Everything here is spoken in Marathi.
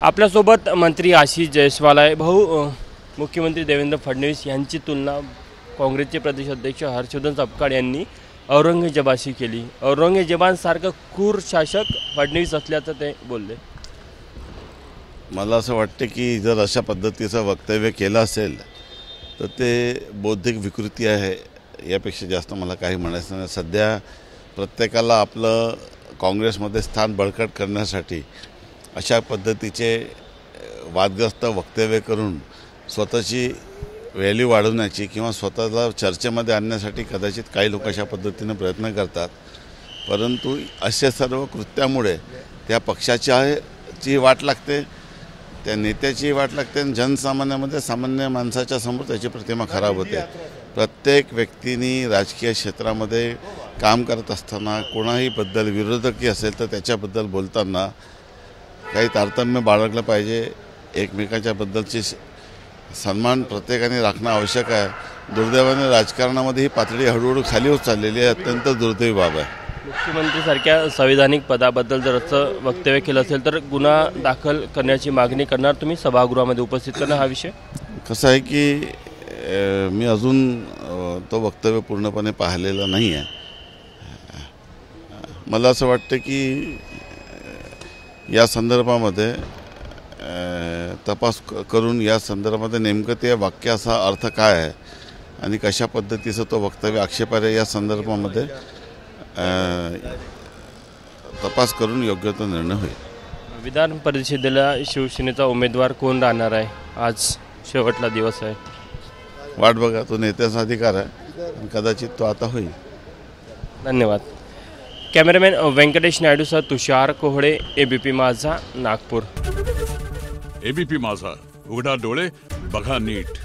आपल्यासोबत मंत्री आशिष जयस्वाल आहे। भाऊ, मुख्यमंत्री देवेंद्र फडणवीस यांची तुलना काँग्रेसचे प्रदेश अध्यक्ष हर्षवर्धन सपकाळ यांनी औरंगजेबाशी केली। औरंगजेबांसारखं क्रूर शासक फडणवीस असल्याचं ते बोलले। मला असं वाटतं की जर अशा पद्धतीचं वक्तव्य केलं असेल तर ते बौद्धिक विकृती आहे, यापेक्षा जास्त मला काही म्हणायचं नाही। सध्या प्रत्येकाला आपलं काँग्रेसमध्ये स्थान बळकट करण्यासाठी अशा पद्धतीचे वादग्रस्त वक्तव्य करून स्वतःची व्हॅल्यू वाढवण्याची किंवा स्वतःला चर्चेमध्ये आणण्यासाठी कदाचित काही लोक अशा पद्धतीने प्रयत्न करतात, परंतु अशा सर्व कृत्यामुळे त्या पक्षाची वाट लागते, त्या नेत्याची वाट लागते आणि जनसामान्यामध्ये सामान्य माणसाच्या समोर त्याची प्रतिमा खराब होते। प्रत्येक व्यक्तीने राजकीय क्षेत्रामध्ये काम करत असताना कोणाही बद्दल विरोधकी असेल तर त्याच्याबद्दल बोलताना काही तारतम्य बाळगलं पाहिजे। एकमेकाच्या बद्दलची सन्मान प्रत्येकाने राखणं आवश्यक आहे। दुर्दैवाने राजकारणामध्ये ही पातळी हळूहळू खाली होत चाललेली आहे, अत्यंत दुर्दैवी बाब आहे। मुख्यमंत्रीसारख्या संविधानिक पदाबद्दल जर असं वक्तव्य केलं असेल तर गुन्हा दाखल करण्याची मागणी करणार तुम्ही सभागृहामध्ये उपस्थित करणं हा विषय कसं आहे की मी अजून तो वक्तव्य पूर्णपणे पाहिलेला नाही आहे। मला असं वाटतं की या संदर्भामध्ये तपास करून या संदर्भामध्ये नेमकं ते वाक्याचा अर्थ काय आहे आणि कशा पद्धतीचं तो वक्तव्य आक्षेपार्ह या संदर्भामध्ये तपास करून योग्य तो निर्णय होईल। विधान परिषदेला शिवसेनेचा उमेदवार कोण राहणार आहे? आज शेवटला दिवस आहे, वाट बघा, तो नेत्याचा अधिकार आहे, कदाचित तो आता होईल। धन्यवाद। कॅमेरामॅन व्यंकटेश नायडूसह तुषार कोहळे, एबीपी माझा, नागपूर। एबीपी माझा, उघडा डोळे बघा नीट।